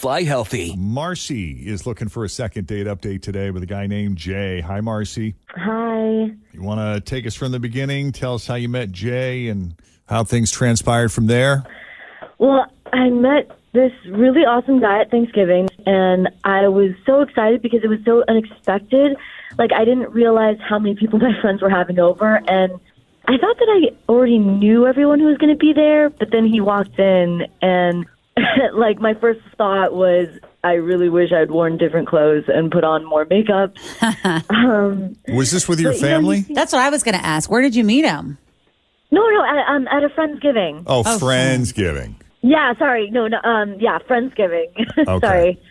Fly healthy. Marcy is looking for a second date update today with a guy named Jay. Hi, Marcy. Hi. You want to take us from the beginning? Tell us how you met Jay and how things transpired from there? Well, I met this really awesome guy at Thanksgiving, and I was so excited because it was so unexpected. Like, I didn't realize how many people my friends were having over, and I thought that I already knew everyone who was going to be there, but then he walked in, and like, my first thought was, I really wish I'd worn different clothes and put on more makeup. Was this with your family? That's what I was going to ask. Where did you meet him? No, at a Friendsgiving. Oh, Friendsgiving. Yeah, sorry. No, Friendsgiving. Okay. Sorry.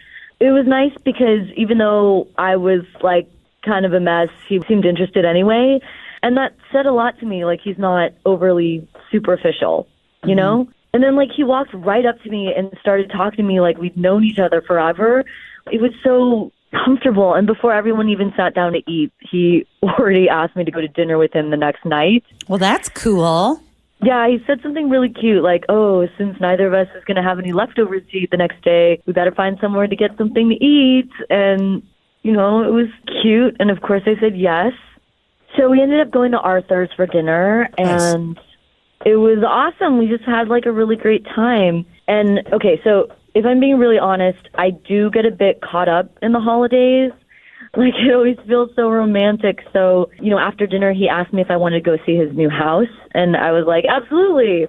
It was nice because even though I was, like, kind of a mess, he seemed interested anyway. And that said a lot to me. Like, he's not overly superficial, you know? And then, like, he walked right up to me and started talking to me like we'd known each other forever. It was so comfortable. And before everyone even sat down to eat, he already asked me to go to dinner with him the next night. Well, that's cool. Yeah, he said something really cute, like, oh, since neither of us is going to have any leftovers to eat the next day, we better find somewhere to get something to eat. And, you know, it was cute. And, of course, I said yes. So we ended up going to Arthur's for dinner, and it was awesome. We just had, like, a really great time. And, okay, so if I'm being really honest, I do get a bit caught up in the holidays. Like, it always feels so romantic. So, you know, after dinner, he asked me if I wanted to go see his new house. And I was like, absolutely.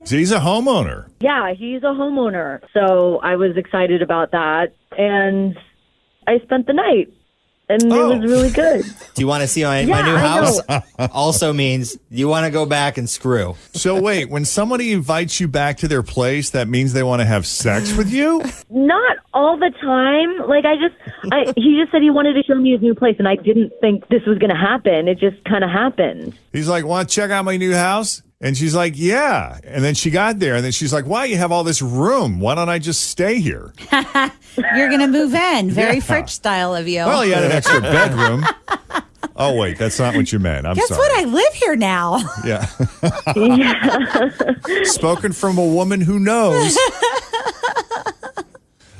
So he's a homeowner. Yeah, he's a homeowner. So I was excited about that. And I spent the night. And it was really good. Do you want to see my new house? Also means you want to go back and screw. So wait, when somebody invites you back to their place, that means they want to have sex with you? Not all the time. Like, he just said he wanted to show me his new place, and I didn't think this was going to happen. It just kind of happened. He's like, want to check out my new house? And she's like, yeah. And then she got there, and then she's like, wow, you have all this room. Why don't I just stay here? You're going to move in. Very French style of you. Well, you had an extra bedroom. Oh, wait, that's not what you meant. I'm Guess sorry. what? I live here now. Yeah. Spoken from a woman who knows.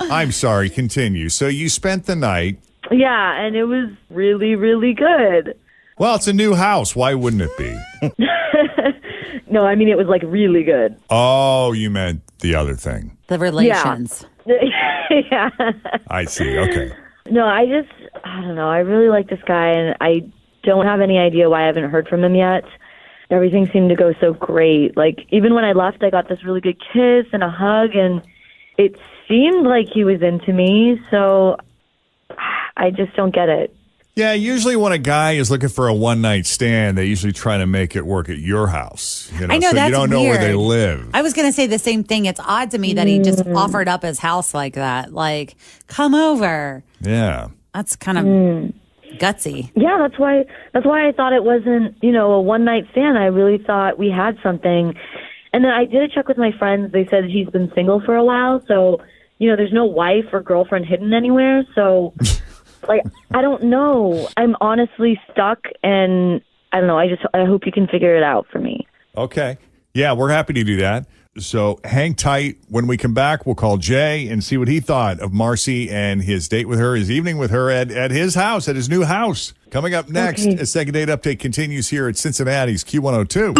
I'm sorry. Continue. So you spent the night. Yeah, and it was really, really good. Well, it's a new house. Why wouldn't it be? No, I mean, it was, like, really good. Oh, you meant the other thing. The relations. Yeah. I see. Okay. No, I don't know. I really like this guy, and I don't have any idea why I haven't heard from him yet. Everything seemed to go so great. Like, even when I left, I got this really good kiss and a hug, and it seemed like he was into me, so I just don't get it. Yeah, usually when a guy is looking for a one-night stand, they usually try to make it work at your house. You know, I know, so that's you don't know weird. where they live. I was going to say the same thing. It's odd to me that he just offered up his house like that. Like, come over. Yeah. That's kind of gutsy. Yeah, that's why I thought it wasn't, you know, a one-night stand. I really thought we had something. And then I did a check with my friends. They said he's been single for a while, so, you know, there's no wife or girlfriend hidden anywhere, so... Like, I don't know. I'm honestly stuck, and I don't know. I hope you can figure it out for me. Okay. Yeah, we're happy to do that. So hang tight. When we come back, we'll call Jay and see what he thought of Marcy and his date with her, his evening with her at his house, at his new house. Coming up next, a second date update continues here at Cincinnati's Q102.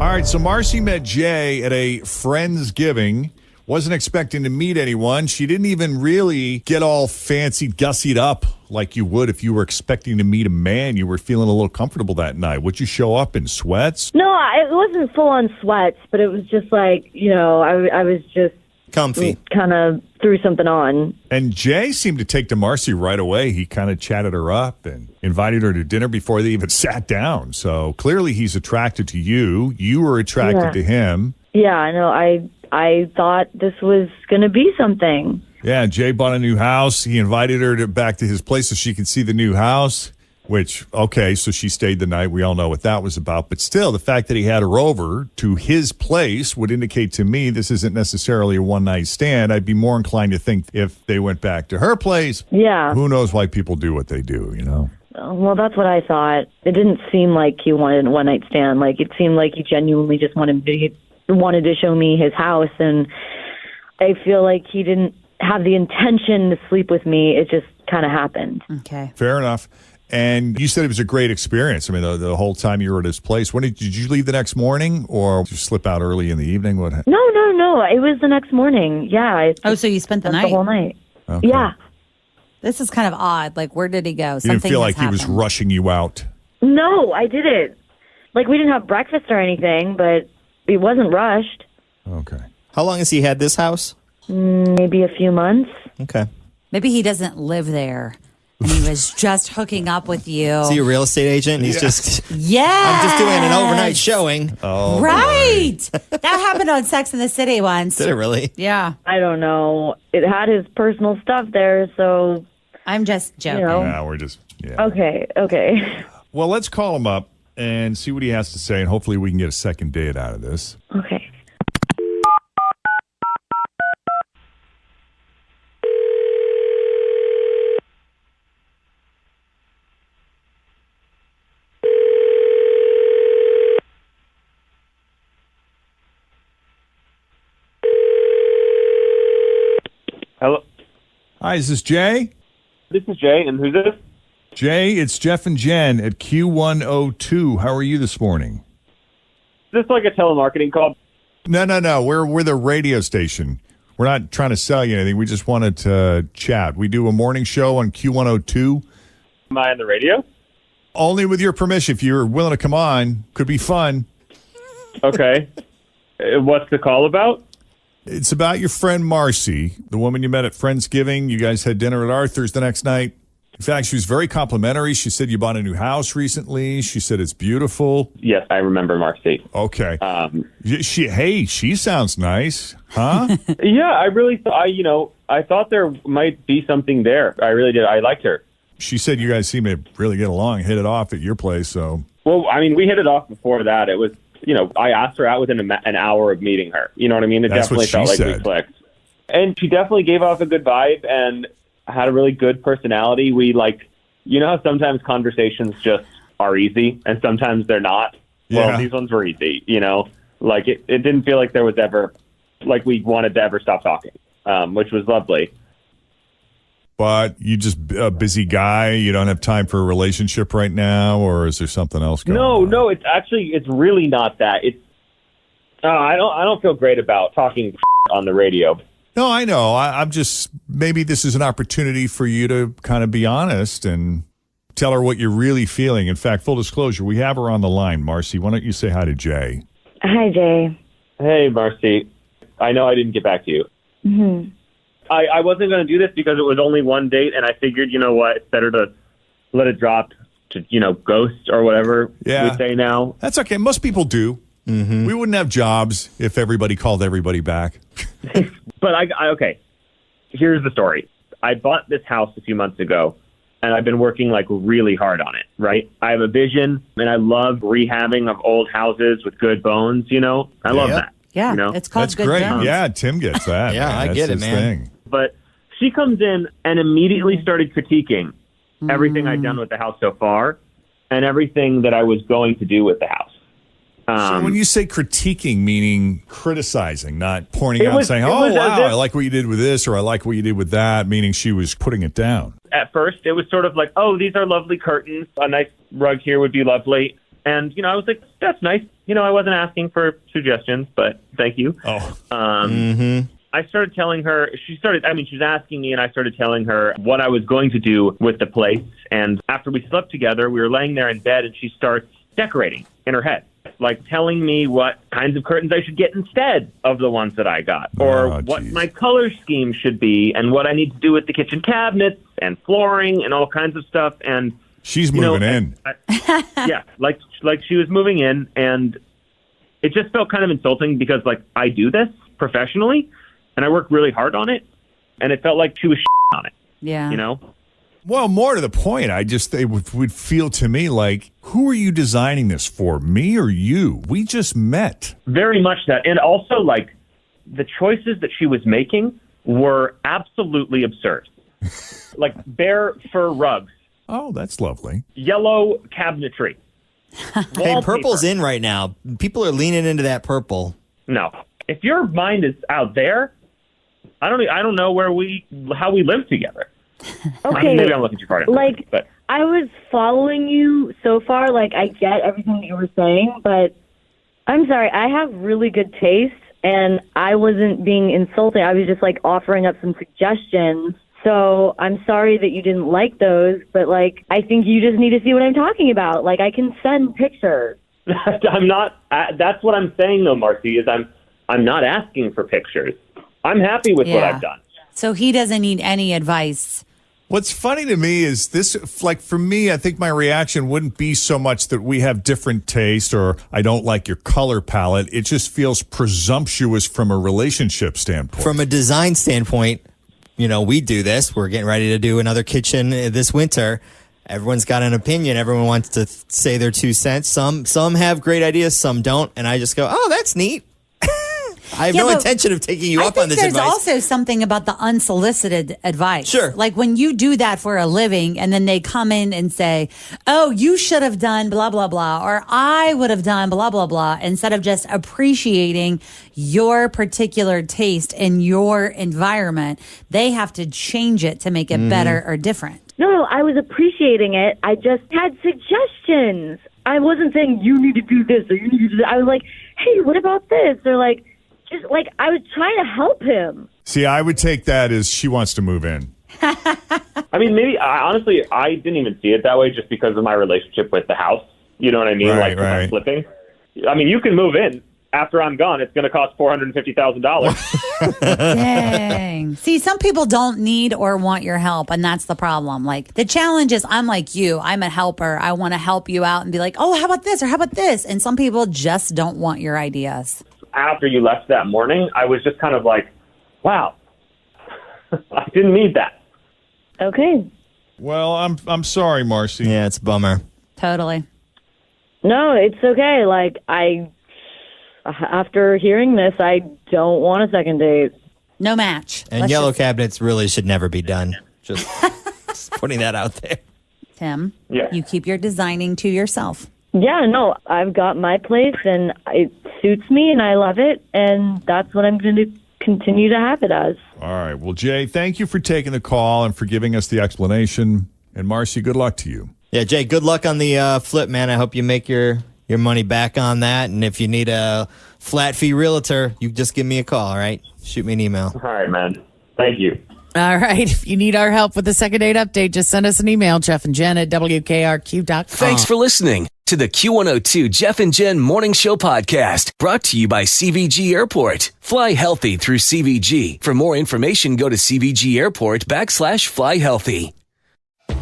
All right, so Marcy met Jay at a Friendsgiving. Wasn't expecting to meet anyone. She didn't even really get all fancy gussied up like you would if you were expecting to meet a man. You were feeling a little comfortable that night. Would you show up in sweats? No, it wasn't full on sweats, but it was just like, you know, I was just comfy. Kind of threw something on. And Jay seemed to take to Marcy right away. He kind of chatted her up and invited her to dinner before they even sat down. So clearly he's attracted to you. You were attracted to him. Yeah, I know. I thought this was going to be something. Yeah, Jay bought a new house. He invited her back to his place so she could see the new house, which, okay, so she stayed the night. We all know what that was about. But still, the fact that he had her over to his place would indicate to me this isn't necessarily a one-night stand. I'd be more inclined to think if they went back to her place, who knows why people do what they do, you know? Well, that's what I thought. It didn't seem like he wanted a one-night stand. Like, it seemed like he genuinely just wanted to show me his house, and I feel like he didn't have the intention to sleep with me. It just kind of happened. Okay. Fair enough. And you said it was a great experience. I mean, the whole time you were at his place. When did you leave the next morning, or did you slip out early in the evening? What? No. It was the next morning. Yeah. So you spent the night? The whole night. Okay. Yeah. This is kind of odd. Like, where did he go? You didn't feel like he was rushing you out. No, I didn't. Like, we didn't have breakfast or anything, but it wasn't rushed. Okay. How long has he had this house? Maybe a few months. Okay. Maybe he doesn't live there. And he was just hooking up with you. Is he a real estate agent? He's just, Yeah. I'm just doing an overnight showing. Oh, Right. That happened on Sex in the City once. Did it really? Yeah. I don't know. It had his personal stuff there, so... I'm just joking. You know. Yeah, we're just, yeah. Okay. Well, let's call him up and see what he has to say, and hopefully we can get a second date out of this. Okay. Hello, Hi, is this Jay? this is Jay, and who's this? Jay, it's Jeff and Jen at Q102. How are you this morning? Is this like a telemarketing call? No. We're the radio station. We're not trying to sell you anything. We just wanted to chat. We do a morning show on Q102. Am I on the radio? Only with your permission. If you're willing to come on, could be fun. Okay. What's the call about? It's about your friend Marcy, the woman you met at Friendsgiving. You guys had dinner at Arthur's the next night. In fact, she was very complimentary. She said you bought a new house recently. She said it's beautiful. Yes, I remember Marcy. Okay. She sounds nice, huh? Yeah, I really thought, I thought there might be something there. I really did. I liked her. She said you guys seem to really get along, hit it off at your place. So, Well, I mean, we hit it off before that. It was, I asked her out within an hour of meeting her. You know what I mean? It That's what definitely felt she like we said. clicked. And she definitely gave off a good vibe and had a really good personality. We how sometimes conversations just are easy and sometimes they're not. Yeah. Well, these ones were easy, Like it didn't feel like there was ever, like we wanted to ever stop talking, which was lovely. but you just a busy guy. You don't have time for a relationship right now, or is there something else going on? No, it's really not that. It's I don't feel great about talking on the radio. No, I know. I'm just, maybe this is an opportunity for you to kind of be honest and tell her what you're really feeling. In fact, full disclosure, we have her on the line. Marcy, why don't you say hi to Jay? Hi, Jay. Hey, Marcy. I know I didn't get back to you. Mm-hmm. I wasn't going to do this because it was only one date, and I figured, you know what, it's better to let it drop to, ghost or whatever Yeah. we say now. That's okay. Most people do. Mm-hmm. We wouldn't have jobs if everybody called everybody back. But okay, here's the story. I bought this house a few months ago, and I've been working really hard on it, right? I have a vision, and I love rehabbing of old houses with good bones, I love Yeah. that. Yeah. It's called That's Good great. Bones. Yeah, Tim gets that. Yeah, man. I That's get it, his man. thing. But she comes in and immediately started critiquing everything I'd done with the house so far and everything that I was going to do with the house. So when you say critiquing, meaning criticizing, not pointing It out was- and saying, it oh, was as wow, if- I like what you did with this, or I like what you did with that, meaning she was putting it down. At first, it was sort of like, oh, these are lovely curtains. A nice rug here would be lovely. And, I was like, that's nice. I wasn't asking for suggestions, but thank you. Oh, I started telling her, she was asking me, and I started telling her what I was going to do with the place. And after we slept together, we were laying there in bed, and she starts decorating in her head, like telling me what kinds of curtains I should get instead of the ones that I got, or Oh, what geez. my color scheme should be, and what I need to do with the kitchen cabinets and flooring and all kinds of stuff. And she's moving in. yeah, like she was moving in, and it just felt kind of insulting because I do this professionally, and I work really hard on it, and it felt like she was on it. Yeah. Well, more to the point, it would feel to me like, who are you designing this for, me or you? We just met. Very much that, and also the choices that she was making were absolutely absurd. Like bare fur rugs, Oh, that's lovely. yellow cabinetry. Hey, purple's wallpaper. in right now. People are leaning into that purple. No, if your mind is out there, I don't know how we live together. Okay. Maybe I'm looking too far into it, but I was following you so far. Like, I get everything that you were saying, but I'm sorry. I have really good taste, and I wasn't being insulting. I was just, like, offering up some suggestions. So I'm sorry that you didn't like those, but, like, I think you just need to see what I'm talking about. Like, I can send pictures. I'm not. That's what I'm saying, though, Marcy, is I'm not asking for pictures. I'm happy with what I've done. So he doesn't need any advice. What's funny to me is this, like for me, I think my reaction wouldn't be so much that we have different taste or I don't like your color palette. It just feels presumptuous from a relationship standpoint. From a design standpoint, we do this. We're getting ready to do another kitchen this winter. Everyone's got an opinion. Everyone wants to say their 2 cents. Some have great ideas, some don't. And I just go, oh, that's neat. I have no intention of taking you up on this advice. There's also something about the unsolicited advice. Sure. Like when you do that for a living and then they come in and say, oh, you should have done blah, blah, blah, or I would have done blah, blah, blah, instead of just appreciating your particular taste in your environment, they have to change it to make it better or different. No, I was appreciating it. I just had suggestions. I wasn't saying you need to do this or you need to do that. I was like, hey, what about this? Or like, just like I was trying to help him. See, I would take that as she wants to move in. I mean, maybe, honestly, I didn't even see it that way just because of my relationship with the house. You know what I mean? Right, like, I'm flipping. I mean, you can move in. After I'm gone, it's going to cost $450,000. Dang. See, some people don't need or want your help, and that's the problem. Like, the challenge is I'm like you. I'm a helper. I want to help you out and be like, oh, how about this or how about this? And some people just don't want your ideas. After you left that morning, I was just kind of like, wow, I didn't need that. Okay. Well, I'm sorry, Marcy. Yeah, it's a bummer. Totally. No, it's okay. Like, after hearing this, I don't want a second date. No match. And yellow cabinets really should never be done. Just putting that out there. Tim, Yeah. you keep your designing to yourself. Yeah, no, I've got my place, and it suits me, and I love it, and that's what I'm going to continue to have it as. All right. Well, Jay, thank you for taking the call and for giving us the explanation. And Marcy, good luck to you. Yeah, Jay, good luck on the flip, man. I hope you make your money back on that. And if you need a flat fee realtor, you just give me a call, all right? Shoot me an email. All right, man. Thank you. All right. If you need our help with the second date update, just send us an email, Jeff and Jen at WKRQ.com. Thanks for listening to the Q102 Jeff and Jen Morning Show podcast, brought to you by CVG Airport. Fly healthy through CVG. For more information, go to CVG Airport /fly healthy.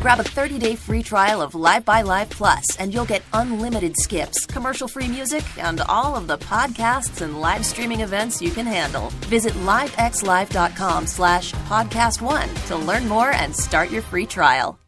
Grab a 30-day free trial of Live by Live Plus, and you'll get unlimited skips, commercial-free music, and all of the podcasts and live streaming events you can handle. Visit livexlive.com/podcast1 to learn more and start your free trial.